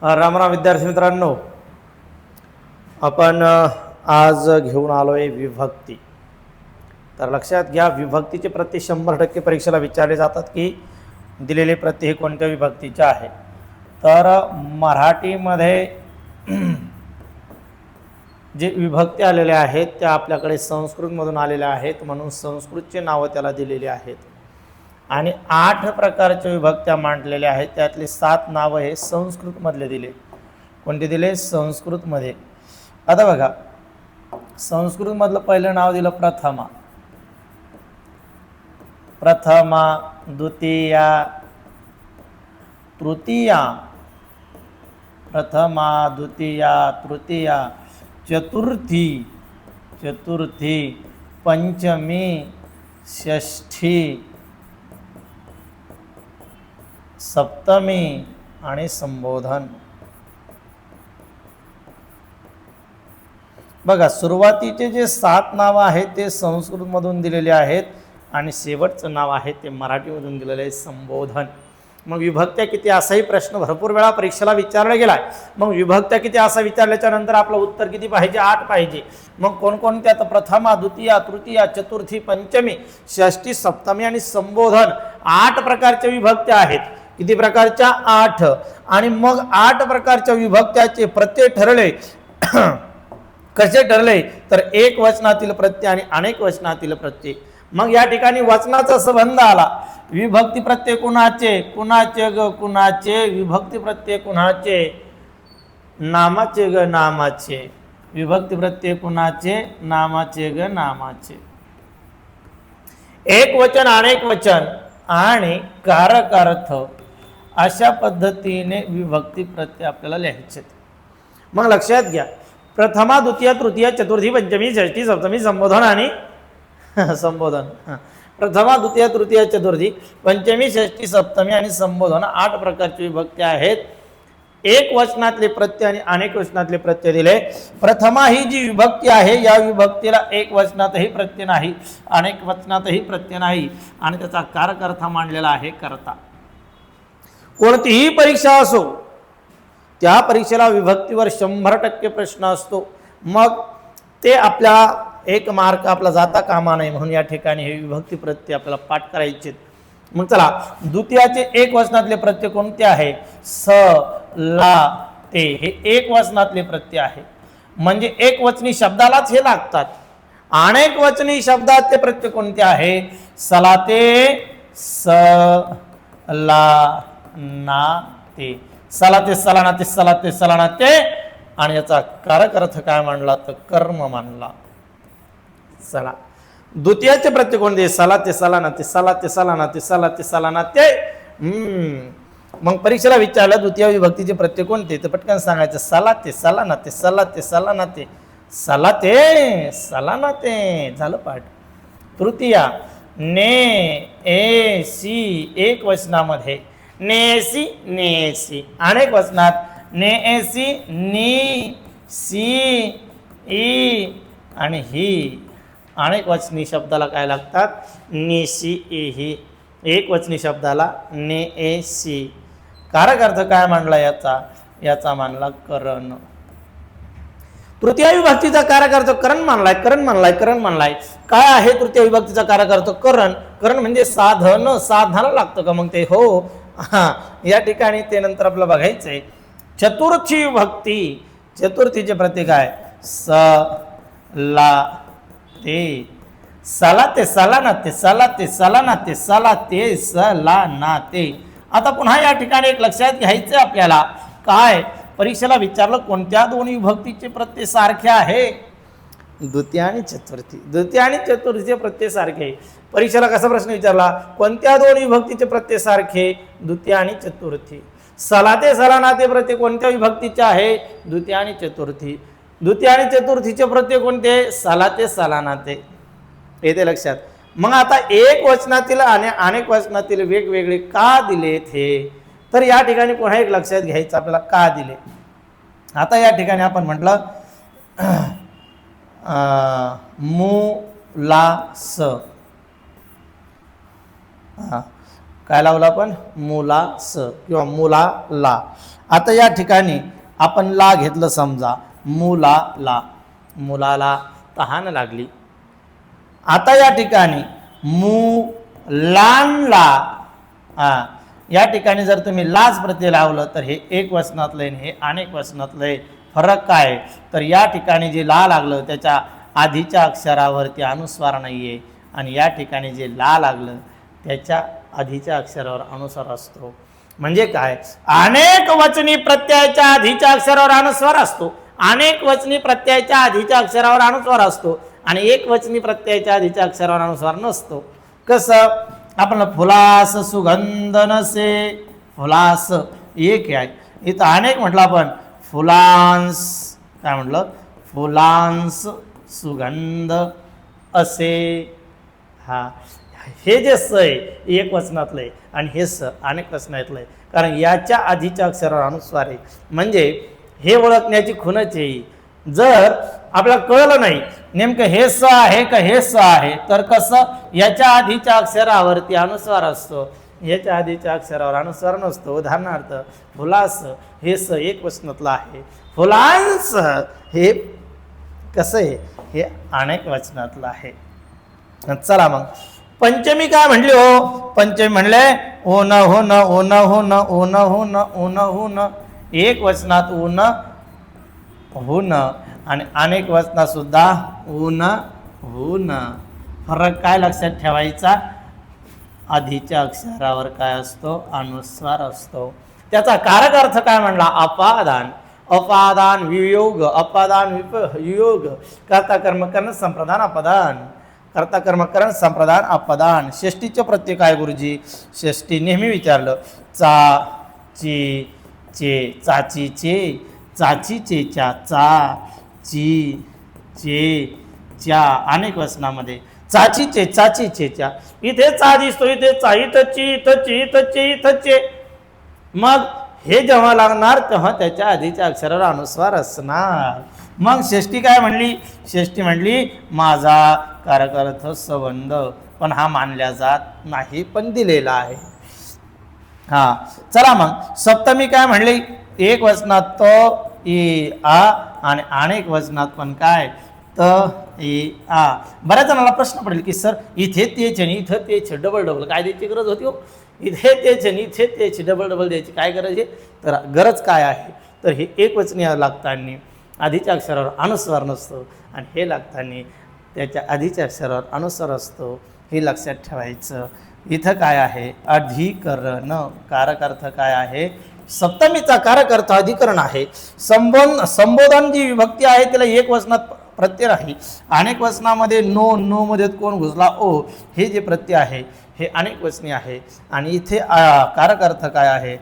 राम राम विद्यार्थी मित्रांनो, आपण आज घेऊन आलो आहे विभक्ती. तर लक्षात घ्या, विभक्तीचे प्रत्यय 100% परीक्षेला विचारले जातात की दिलेले प्रत्यय हे कोणत्या विभक्तीचे आहे. तर मराठीमध्ये जे विभक्ती आलेले आहेत त्या आपल्याकडे संस्कृतमधून आलेल्या आहेत, म्हणून संस्कृतचे नावं त्याला दिलेली आहेत. आणि 8 प्रकारच्या विभक्त्या मांडलेल्या आहेत, त्यातले 7 नावं हे संस्कृतमधले दिले. कोणते दिले? संस्कृतमध्ये. आता बघा, संस्कृतमधलं पहिलं नाव दिलं प्रथमा. प्रथमा, द्वितीया, तृतीया, प्रथमा, द्वितीया, तृतीया, चतुर्थी, चतुर्थी, पंचमी, षष्ठी, सप्तमी आणि संबोधन. बघा, सुरुवातीचे जे 7 नावं आहेत ते संस्कृतमधून दिलेले आहेत आणि शेवटचं नाव आहे ते मराठीमधून दिलेलं आहे, संबोधन. मग विभक्त्या किती असाही प्रश्न भरपूर वेळा परीक्षेला विचारला गेला आहे. मग विभक्त्या किती असा विचारल्याच्या नंतर आपलं उत्तर किती पाहिजे? 8 पाहिजे. मग कोणकोणत्या? तर प्रथमा, द्वितीया, तृतीया, चतुर्थी, पंचमी, षष्ठी, सप्तमी आणि संबोधन. 8 प्रकारच्या विभक्त्या आहेत. किती प्रकारच्या? 8. आणि मग 8 प्रकारच्या विभक्त्याचे प्रत्यय ठरले. कसे ठरले? तर एक वचनातील प्रत्यय आणि अनेक वचनातील प्रत्यय. मग या ठिकाणी वचनाचा संबंध आला. विभक्ती प्रत्यय कुणाचे? कुणाचे ग कुणाचे. विभक्ती प्रत्यय कुणाचे? नामाचे ग नामाचे. विभक्ती प्रत्यय कुणाचे? नामाचे ग नामाचे. एक वचन, अनेक वचन आणि कारक अर्थ अशा पद्धतीने विभक्ती प्रत्यय आपल्याला लिहायचे. मग लक्षात घ्या, प्रथमा, द्वितीय, तृतीय, चतुर्थी, पंचमी, षष्ठी, सप्तमी, संबोधन आणि संबोधन. प्रथमा, द्वितीय, तृतीय, चतुर्थी, पंचमी, षष्ठी, सप्तमी आणि संबोधन 8 प्रकारची विभक्ती आहेत. एक वचनातले प्रत्यय आणि अनेक वचनातले प्रत्यय दिले. प्रथमा ही जी विभक्ती आहे या विभक्तीला एक वचनातही प्रत्यय नाही, अनेक वचनातही प्रत्यय नाही आणि त्याचा कारक अर्थ मांडलेला आहे कर्ता. कोणतीही परीक्षा असो त्या परीक्षेला विभक्तीवर 100% प्रश्न असतो. मग ते आपल्या 1 मार्क आपला जाता कामा नये म्हणून या ठिकाणी हे विभक्ती प्रत्यय आपल्याला पाठ करायचे. मग चला, द्वितीयाचे एक वचनातले प्रत्यय कोणते आहे? स, ला, ते. हे एक वचनातले प्रत्यय आहे, म्हणजे एक वचनी शब्दालाच हे लागतात. अनेक वचनी शब्दातले प्रत्यय कोणते आहे? सला, ते, स, ला, ना, ते. सला, ते, सला, ना, ते, सला, ते, सला, ना, ते. आणि याचा कारक अर्थ काय मानला? तर कर्म मानला. चला, द्वितीयाचे प्रत्यय कोणते? सला, ते, सला, ना, ते, सला, ते, सला, ना, ते, सला, ते, सला, ना, ते. मग परीक्षेला विचारलं द्वितीय विभक्तीचे प्रत्यय कोणते? तर पटकन सांगायचं, सला, ते, सला, ना, ते, सला, ते, सला, ना, ते, सला, ते, सला, ना, ते. झालं पाठ. तृतीया, ने, ए, सी. एक वचनामध्ये नेसी, नेसी. अनेक वचनात नेसी, नी, सी, ई आणि ही. अनेक वचनी शब्दाला काय लागतात? नेसी, ए, ही. एक वचनी शब्दाला ने, ए, सी. कारक अर्थ काय मांडला याचा? याचा मानला करण. तृतीय विभक्तीचा कारक अर्थ करण मानलाय, करण मानलाय, करण मानलाय. काय आहे तृतीय विभक्तीचा कारक अर्थ? करण. करण म्हणजे साधन. साधनाला लागतं का मग ते? हो. या ठिकाणी ते नंतर आपल्याला बघायचंय. चतुर्थी विभक्ती. चतुर्थीचे प्रत्यय काय? स, ला, ते. सला, ते, सला, ना, ते, सला, ते, सला, ना, ते, सला, ते, सला, ना, ते. आता पुन्हा या ठिकाणी एक लक्षात घ्यायचं आपल्याला. काय परीक्षेला विचारलं कोणत्या 2 विभक्तीचे प्रत्यय सारखे आहे? द्वितीय आणि चतुर्थी. द्वितीय आणि चतुर्थीचे प्रत्यय सारखे. परीक्षेला कसा प्रश्न विचारला? कोणत्या 2 विभक्तीचे प्रत्यय सारखे? द्वितीय आणि चतुर्थी. सला, ते, सला, ना, ते प्रत्यय कोणत्या विभक्तीचे आहे? द्वितीय आणि चतुर्थी. द्वितीय आणि चतुर्थीचे प्रत्यय कोणते? सला, ते, सला, ना, ते. येते लक्षात. मग आता एक वचनातील आणि अनेक वचनातील वेगवेगळे का दिलेत हे? तर या ठिकाणी पुन्हा एक लक्षात घ्यायचं आपल्याला, का दिले. आता या ठिकाणी आपण म्हटलं मु, ला, स. काय लावलं आपण? मुलास किंवा मुलाला. आता या ठिकाणी आपण ला घेतलं समजा, मुलाला, मुलाला तहान लागली. आता या ठिकाणी मुलांना, या ठिकाणी जर तुम्ही लाच प्रत्यय लावलं तर हे एक वचनातलं आहे, हे अनेक वचनातलं आहे. फरक काय? तर या ठिकाणी जे ला लागलं त्याच्या आधीच्या अक्षरावरती अनुस्वार नाही आहे, आणि या ठिकाणी जे ला लागलं त्याच्या आधीच्या अक्षरावर अनुस्वार असतो. म्हणजे काय? अनेक वचनी प्रत्ययाच्या आधीच्या अक्षरावर अनुस्वार असतो, अनेक वचनी प्रत्ययाच्या आधीच्या अक्षरावर अनुस्वार असतो, आणि एक वचनी प्रत्ययाच्या आधीच्या अक्षरावर अनुस्वार नसतो. कसं? आपण फुलास सुगंध नसे, फुलास एक आहे, इथं अनेक म्हटलं आपण फुलांस, काय म्हटलं? फुलांस सुगंध असे. हे जे स आहे एक वचनातलं आहे आणि हे स अनेक वचनातलं आहे, कारण याच्या आधीच्या अक्षरावर अनुस्वार आहे. म्हणजे हे ओळखण्याची खुणच आहे. जर आपल्याला कळलं नाही नेमकं हे स आहे का हे स आहे, तर कसं? याच्या आधीच्या अक्षरावरती अनुस्वार असतो, याच्या आधीच्या अक्षरावर अनुस्वार नसतो. उदाहरणार्थ फुलास हे स एक वचनातलं आहे, फुलांस हे कसं आहे? हे अनेक वचनातलं आहे. चला मग पंचमी काय म्हणली हो? पंचमी म्हणले ओन हो न, ओन हो न, ओन हो न, ओन हो न. एक वचनात ऊन होन आणि अनेक वचनात सुद्धा ऊन होन. फरक काय लक्षात ठेवायचा? आधीच्या अक्षरावर काय असतो? अनुस्वार असतो. त्याचा कारक अर्थ काय म्हणला? अपादान. अपादान वियोग, अपादान वियोग, कर्ता कर्मकरण संप्रदान अपदान, कर्ता कर्मकरण संप्रदान अपदान. षष्टीचे प्रत्यय काय गुरुजी? षष्टी नेहमी विचारलं. चा ची चे, चाची चे, चाची चेच्या, चा ची चे च्या. अनेक वचनामध्ये चाची चे, चाची चेच्या. इथे चा दिसतो, इथे चा, इथं ची, इथं ची, इथं चे, इथं चे. मग हे जेव्हा लागणार तेव्हा त्याच्या आधीच्या अक्षरावर अनुस्वार असणार. मग षष्टी काय म्हणली? षष्टी म्हणली माझा कारक अर्थ संबंध, पण हा मानल्या जात नाही, पण दिलेला आहे. चला मग सप्तमी काय म्हणली? एक वचनात त ई आ आणि अनेक वचनात पण काय? त ई आ. बऱ्याच जणांना प्रश्न पडेल की सर इथे तेच आणि इथं तेच, डबल डबल काय द्यायची गरज होती हो? इथे तेच आणि इथे तेच, डबल डबल द्यायची काय गरज आहे? तर गरज काय आहे? तर हे एक वचनी लागताना आधीच्या अक्षरावर अनुस्वार नसतो, आणि हे लागताना त्याच्या आधीच्या अक्षरावर अनुस्वार असतो. हे लक्षात ठेवायचं. इथं काय आहे? अधिकरण. कारक अर्थ काय आहे? सप्तमीचा कारक अर्थ अधिकरण आहे. संबोधन जी विभक्ती आहे त्याला एक वचनात प्रत्यय आहे, अनेक वचनामध्ये नो, नो मध्ये कोण घुसला? ओ. हे जे प्रत्यय आहे हे अनेक वचनी आहे, आणि इथे कारक अर्थ काय आहे?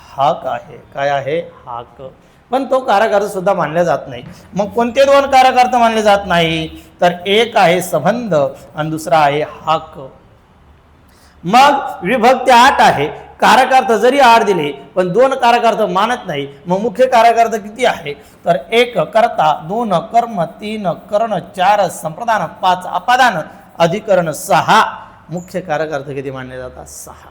हाक आहे. काय आहे? हाक. पण तो कारक अर्थ सुद्धा मानला जात नाही. मग कोणते दोन कारक अर्थ मानले जात नाही? तर एक आहे संबंध आणि दुसरा आहे हाक. मग विभक्ती 8 आहे. कारक अर्थ जरी 8 दिले पण दोन कारक अर्थ मानत नाही. मग मुख्य कारक अर्थ किती आहे? तर 1 कर्ता, 2 कर्म, 3 कर्ण, 4 संप्रदान, 5 अपादान, अधिकरण, 6 मुख्य कारक अर्थ किती मानले जातात? 6.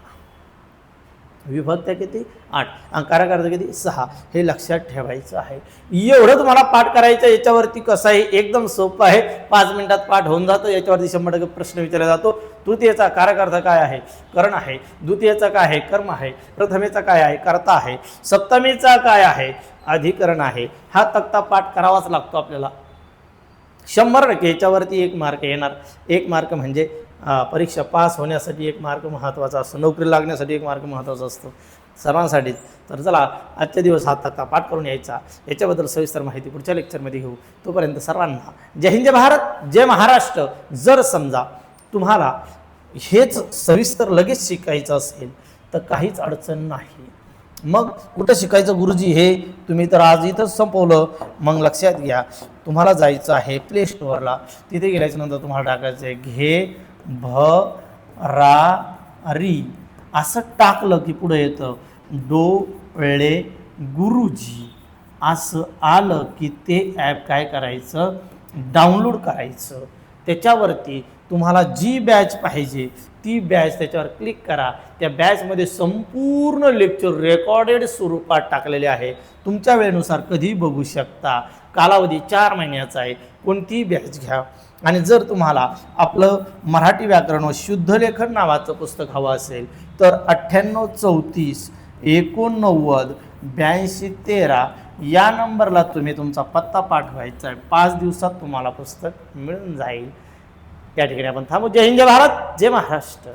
विभक्त किती? 8 आणि कारक अर्थ किती? 6. हे लक्षात ठेवायचं आहे. एवढं तुम्हाला पाठ करायचं. याच्यावरती कसं आहे? एकदम सोपं आहे. 5 मिनिटात पाठ होऊन जातं. याच्यावरती 100% प्रश्न विचारला जातो. तृतीयेचा कारक अर्थ काय आहे? कर्ण आहे. द्वितीयेचा काय आहे? कर्म आहे. प्रथमेचा काय आहे? कर्ता आहे. सप्तमीचा काय आहे? अधिकरण आहे. हा तक्ता पाठ करावाच लागतो आपल्याला. 100% याच्यावरती 1 मार्क येणार. 1 मार्क म्हणजे परीक्षा पास होण्यासाठी 1 मार्क महत्त्वाचा असतो, नोकरी लागण्यासाठी 1 मार्क महत्त्वाचा असतो सर्वांसाठीच. तर चला आजच्या दिवस हा तक्ता पाठ करून यायचा. याच्याबद्दल सविस्तर माहिती पुढच्या लेक्चरमध्ये घेऊ. तोपर्यंत सर्वांना जय हिंद, जय भारत, जय महाराष्ट्र. जर समजा तुम्हाला हेच सविस्तर लगेच शिकायचं असेल तर काहीच अडचण नाही. मग कुठं शिकायचं गुरुजी हे? तुम्ही तर आज इथंच संपवलं. मग लक्षात घ्या, तुम्हाला जायचं आहे प्ले स्टोअरला. तिथे गेल्याच्या नंतर तुम्हाला टाकायचं आहे घे भरारी. असं टाकलं की पुढे येतं डोळे गुरुजी. असं आलं की ते ॲप काय करायचं? डाउनलोड करायचं. त्याच्यावरती तुम्हाला जी बॅच पाहिजे ती बॅच त्याच्यावर क्लिक करा. त्या बॅचमध्ये संपूर्ण लेक्चर रेकॉर्डेड स्वरूपात टाकलेले आहे. तुमच्या वेळेनुसार कधीही बघू शकता. कालावधी 4 महिन्याचा आहे. कोणतीही बॅच घ्या. आणि जर तुम्हाला आपलं मराठी व्याकरण व शुद्धलेखन नावाचं पुस्तक हवं असेल तर 9834898213 या नंबरला तुम्ही तुमचा पत्ता पाठवायचा आहे. 5 दिवसात तुम्हाला पुस्तक मिळून जाईल. या ठिकाणी आपण थांबू. जय हिंद, जय भारत, जय महाराष्ट्र.